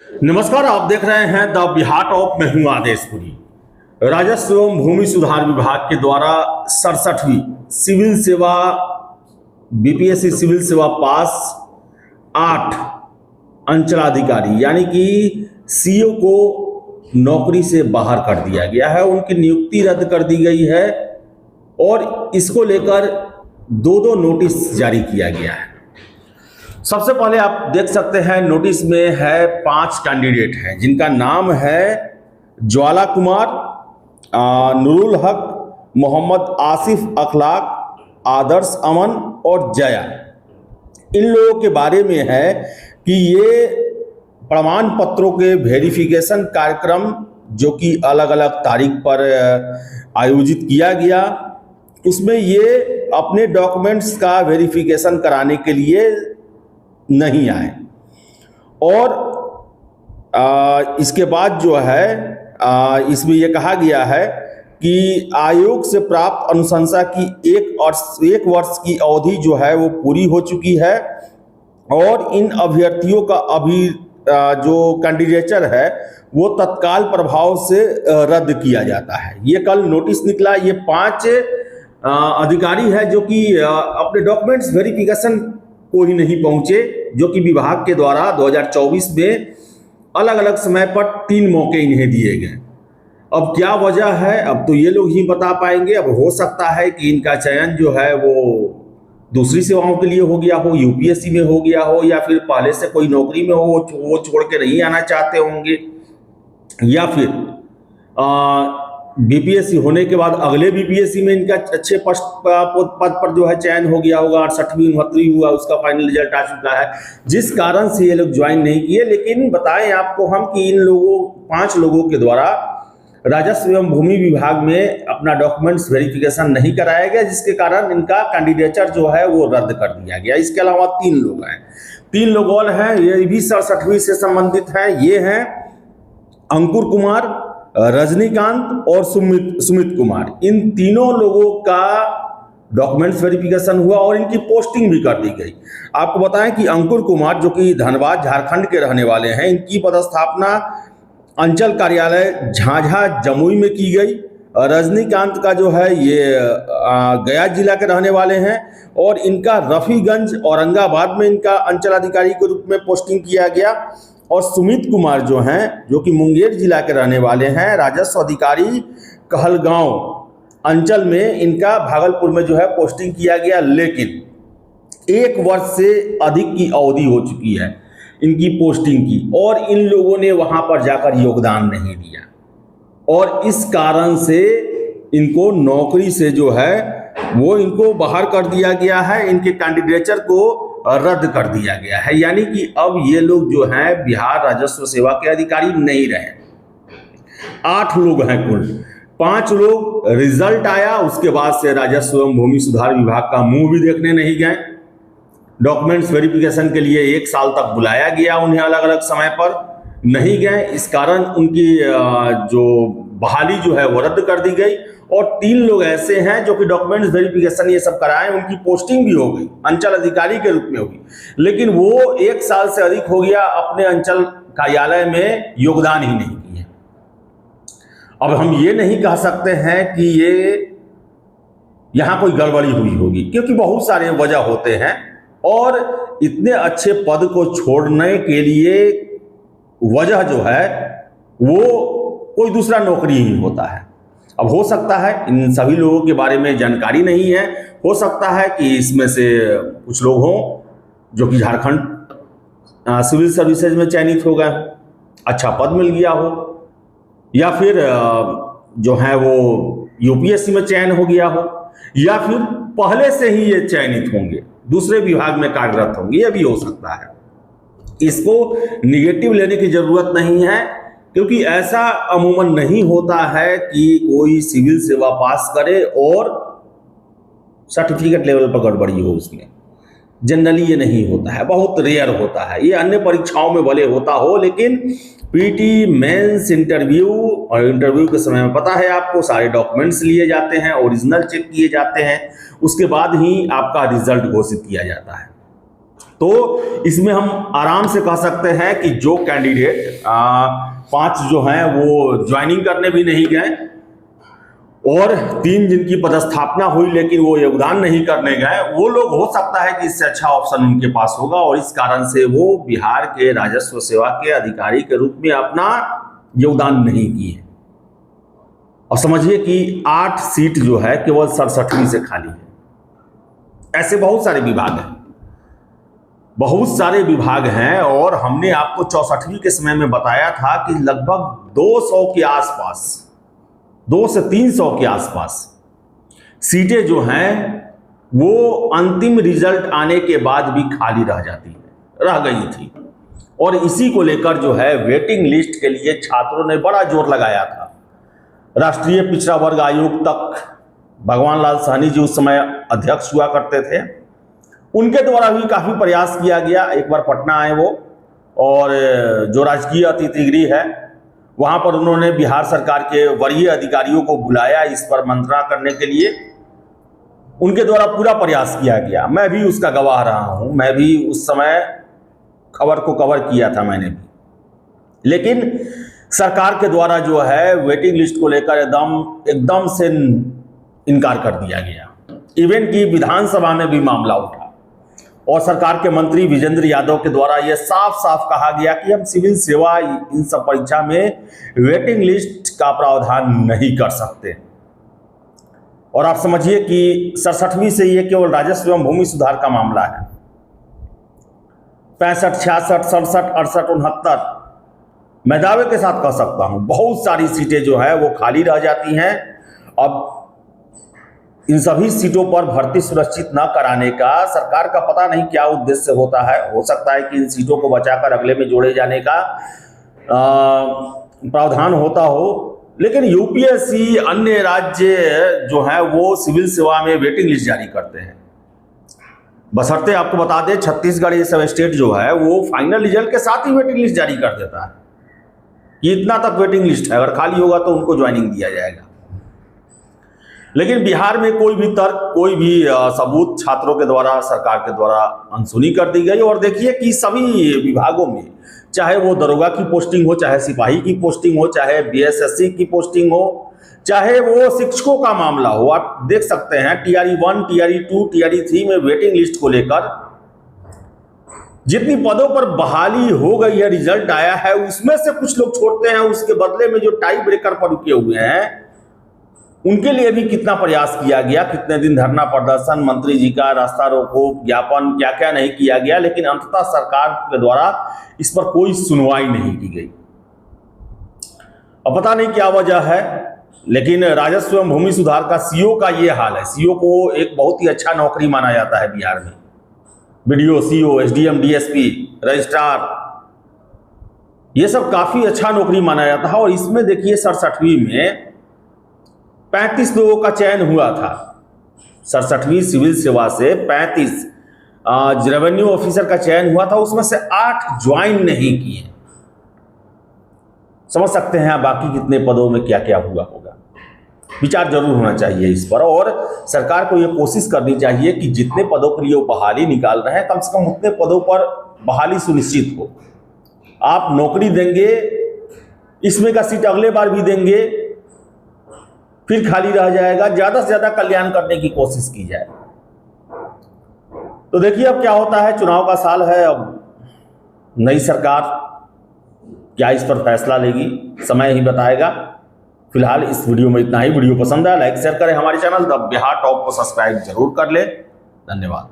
नमस्कार, आप देख रहे हैं द बिहार टॉप। मैं हूं आदेशपुरी। राजस्व एवं भूमि सुधार विभाग के द्वारा 67वीं सिविल सेवा बीपीएससी सिविल सेवा पास 8 अंचलाधिकारी यानी कि सीओ को नौकरी से बाहर कर दिया गया है। उनकी नियुक्ति रद्द कर दी गई है और इसको लेकर दो नोटिस जारी किया गया है। सबसे पहले आप देख सकते हैं नोटिस में है 5 कैंडिडेट हैं जिनका नाम है ज्वाला कुमार, नूरुल हक, मोहम्मद आसिफ अखलाक, आदर्श अमन और जया। इन लोगों के बारे में है कि ये प्रमाण पत्रों के वेरिफिकेशन कार्यक्रम जो कि अलग अलग तारीख पर आयोजित किया गया, उसमें ये अपने डॉक्यूमेंट्स का वेरिफिकेशन कराने के लिए नहीं आए। और इसके बाद जो है इसमें यह कहा गया है कि आयोग से प्राप्त अनुशंसा की एक वर्ष की अवधि जो है वो पूरी हो चुकी है और इन अभ्यर्थियों का अभी जो कैंडिडेचर है वो तत्काल प्रभाव से रद्द किया जाता है। ये कल नोटिस निकला। ये 5 अधिकारी है जो कि अपने डॉक्यूमेंट्स वेरिफिकेशन को ही नहीं पहुंचे, जो कि विभाग के द्वारा 2024 में अलग अलग समय पर 3 मौके इन्हें दिए गए। अब क्या वजह है अब तो ये लोग ही बता पाएंगे। अब हो सकता है कि इनका चयन जो है वो दूसरी सेवाओं के लिए हो गया हो, यूपीएससी में हो गया हो, या फिर पहले से कोई नौकरी में हो वो छोड़ के नहीं आना चाहते होंगे, या फिर बीपीएससी होने के बाद अगले बीपीएससी में इनका अच्छे पद पर जो है चयन हो गया होगा। 68वीं 69वीं हुआ, उसका फाइनल रिजल्ट आ चुका है, जिस कारण से ये लोग ज्वाइन नहीं किए। लेकिन बताएं आपको हम कि इन 5 लोगों के द्वारा राजस्व एवं भूमि विभाग में अपना डॉक्यूमेंट्स वेरिफिकेशन नहीं कराया गया, जिसके कारण इनका कैंडिडेचर जो है वो रद्द कर दिया गया। इसके अलावा 3 लोग हैं, 3 लोग और हैं, ये भी 67वीं से संबंधित हैं। ये हैं अंकुर कुमार, रजनीकांत और सुमित कुमार। इन तीनों लोगों का डॉक्यूमेंट्स वेरिफिकेशन हुआ और इनकी पोस्टिंग भी कर दी गई। आपको बताएं कि अंकुर कुमार जो कि धनबाद झारखंड के रहने वाले हैं, इनकी पदस्थापना अंचल कार्यालय झाझा जमुई में की गई। रजनीकांत का जो है ये गया जिला के रहने वाले हैं और इनका रफीगंज औरंगाबाद में इनका अंचलाधिकारी के रूप में पोस्टिंग किया गया। और सुमित कुमार जो हैं, जो कि मुंगेर जिला के रहने वाले हैं, राजस्व अधिकारी कहलगांव अंचल में इनका भागलपुर में जो है पोस्टिंग किया गया। लेकिन 1 वर्ष से अधिक की अवधि हो चुकी है इनकी पोस्टिंग की और इन लोगों ने वहां पर जाकर योगदान नहीं दिया और इस कारण से इनको नौकरी से जो है वो इनको बाहर कर दिया गया है। इनके कैंडिडेचर को रद्द कर दिया गया है, यानी कि अब ये लोग जो हैं बिहार राजस्व सेवा के अधिकारी नहीं रहे। 8 लोग हैं कुल, 5 लोग रिजल्ट आया उसके बाद से राजस्व एवं भूमि सुधार विभाग का मुंह भी देखने नहीं गए। डॉक्यूमेंट्स वेरिफिकेशन के लिए 1 साल तक बुलाया गया, उन्हें अलग अलग समय पर नहीं गए। इस कारण उनकी जो बहाली जो है वो रद्द कर दी गई। और 3 लोग ऐसे हैं जो कि डॉक्यूमेंट्स वेरिफिकेशन ये सब कराएं, उनकी पोस्टिंग भी हो गई, अंचल अधिकारी के रूप में होगी, लेकिन वो 1 साल से अधिक हो गया अपने अंचल कार्यालय में योगदान ही नहीं किए। अब हम ये नहीं कह सकते हैं कि ये यहां कोई गड़बड़ी हुई होगी, क्योंकि बहुत सारे वजह होते हैं और इतने अच्छे पद को छोड़ने के लिए वजह जो है वो कोई दूसरा नौकरी ही होता है। अब हो सकता है इन सभी लोगों के बारे में जानकारी नहीं है, हो सकता है कि इसमें से कुछ लोग हों जो कि झारखंड सिविल सर्विसेज में चयनित हो गए, अच्छा पद मिल गया हो, या फिर जो है वो यूपीएससी में चयन हो गया हो, या फिर पहले से ही ये चयनित होंगे, दूसरे विभाग में कार्यरत होंगे, ये भी हो सकता है। इसको निगेटिव लेने की जरूरत नहीं है, क्योंकि ऐसा अमूमन नहीं होता है कि कोई सिविल सेवा पास करे और सर्टिफिकेट लेवल पर गड़बड़ी हो उसमें। जनरली ये नहीं होता है, बहुत रेयर होता है। ये अन्य परीक्षाओं में भले होता हो, लेकिन पीटी, मेंस, इंटरव्यू के समय में पता है आपको सारे डॉक्यूमेंट्स लिए जाते हैं, ओरिजिनल चेक किए जाते हैं, उसके बाद ही आपका रिजल्ट घोषित किया जाता है। तो इसमें हम आराम से कह सकते हैं कि जो कैंडिडेट 5 जो हैं वो ज्वाइनिंग करने भी नहीं गए और 3 जिनकी पदस्थापना हुई लेकिन वो योगदान नहीं करने गए, वो लोग हो सकता है कि इससे अच्छा ऑप्शन उनके पास होगा और इस कारण से वो बिहार के राजस्व सेवा के अधिकारी के रूप में अपना योगदान नहीं किए। अब समझिए कि 8 सीट जो है केवल 67वीं से खाली है। ऐसे बहुत सारे विभाग हैं और हमने आपको 64वीं के समय में बताया था कि लगभग 200 के आसपास, 200 से 300 के आसपास सीटें जो हैं वो अंतिम रिजल्ट आने के बाद भी खाली रह गई थी और इसी को लेकर जो है वेटिंग लिस्ट के लिए छात्रों ने बड़ा जोर लगाया था। राष्ट्रीय पिछड़ा वर्ग आयोग तक भगवान लाल साहनी जी उस समय अध्यक्ष हुआ करते थे, उनके द्वारा भी काफी प्रयास किया गया। एक बार पटना आए वो और जो राजकीय अतिथि गृह है वहां पर उन्होंने बिहार सरकार के वरीय अधिकारियों को बुलाया इस पर मंत्रणा करने के लिए। उनके द्वारा पूरा प्रयास किया गया, मैं भी उसका गवाह रहा हूं, मैं भी उस समय खबर को कवर किया था मैंने भी, लेकिन सरकार के द्वारा जो है वेटिंग लिस्ट को लेकर एकदम से इनकार कर दिया गया। इवेंट की विधानसभा में भी मामला उठा और सरकार के मंत्री विजेंद्र यादव के द्वारा यह साफ साफ कहा गया कि हम सिविल सेवा इन सब परीक्षा में वेटिंग लिस्ट का प्रावधान नहीं कर सकते। और आप समझिए कि 67वीं से यह केवल राजस्व एवं भूमि सुधार का मामला है। 65, 66, 67, 68, 69 मैं दावे के साथ कह सकता हूं बहुत सारी सीटें जो है वो खाली रह जाती हैं। अब इन सभी सीटों पर भर्ती सुनिश्चित न कराने का सरकार का पता नहीं क्या उद्देश्य होता है। हो सकता है कि इन सीटों को बचाकर अगले में जोड़े जाने का प्रावधान होता हो, लेकिन यूपीएससी अन्य राज्य जो है वो सिविल सेवा में वेटिंग लिस्ट जारी करते हैं। बशर्ते आपको बता दें छत्तीसगढ़ ये सब स्टेट जो है वो फाइनल रिजल्ट के साथ ही वेटिंग लिस्ट जारी कर देता है कि इतना तक वेटिंग लिस्ट है, अगर खाली होगा तो उनको ज्वाइनिंग दिया जाएगा। लेकिन बिहार में कोई भी तर्क, कोई भी सबूत छात्रों के द्वारा, सरकार के द्वारा अनसुनी कर दी गई। और देखिए कि सभी विभागों में, चाहे वो दरोगा की पोस्टिंग हो, चाहे सिपाही की पोस्टिंग हो, चाहे बीएसएससी की पोस्टिंग हो, चाहे वो शिक्षकों का मामला हो, आप देख सकते हैं टीआरई 1, टीआरई 2, टीआरई 3 में वेटिंग लिस्ट को लेकर जितनी पदों पर बहाली हो गई है, रिजल्ट आया है, उसमें से कुछ लोग छोड़ते हैं, उसके बदले में जो टाई ब्रेकर पर रुके हुए हैं उनके लिए भी कितना प्रयास किया गया, कितने दिन धरना प्रदर्शन, मंत्री जी का रास्ता रोको, ज्ञापन, क्या क्या नहीं किया गया, लेकिन अंततः सरकार के द्वारा इस पर कोई सुनवाई नहीं की गई। अब पता नहीं क्या वजह है, लेकिन राजस्व एवं भूमि सुधार का सीओ का ये हाल है। सीओ को एक बहुत ही अच्छा नौकरी माना जाता है बिहार में। BDO, CO, SDM, DSP, registrar, ये सब काफी अच्छा नौकरी माना जाता है। और इसमें देखिए 67वीं में 35 लोगों का चयन हुआ था। 67वीं सिविल सेवा से 35 रेवेन्यू ऑफिसर का चयन हुआ था, उसमें से 8 ज्वाइन नहीं किए। समझ सकते हैं बाकी कितने पदों में क्या क्या हुआ होगा। विचार जरूर होना चाहिए इस पर और सरकार को यह कोशिश करनी चाहिए कि जितने पदों के लिए वो बहाली निकाल रहे हैं, कम से कम उतने पदों पर बहाली सुनिश्चित हो। आप नौकरी देंगे, इसमें का सीट अगले बार भी देंगे, फिर खाली रह जाएगा। ज्यादा से ज्यादा कल्याण करने की कोशिश की जाए। तो देखिए अब क्या होता है, चुनाव का साल है, अब नई सरकार क्या इस पर फैसला लेगी, समय ही बताएगा। फिलहाल इस वीडियो में इतना ही। वीडियो पसंद आया लाइक शेयर करें, हमारे चैनल द बिहार टॉप को सब्सक्राइब जरूर कर ले। धन्यवाद।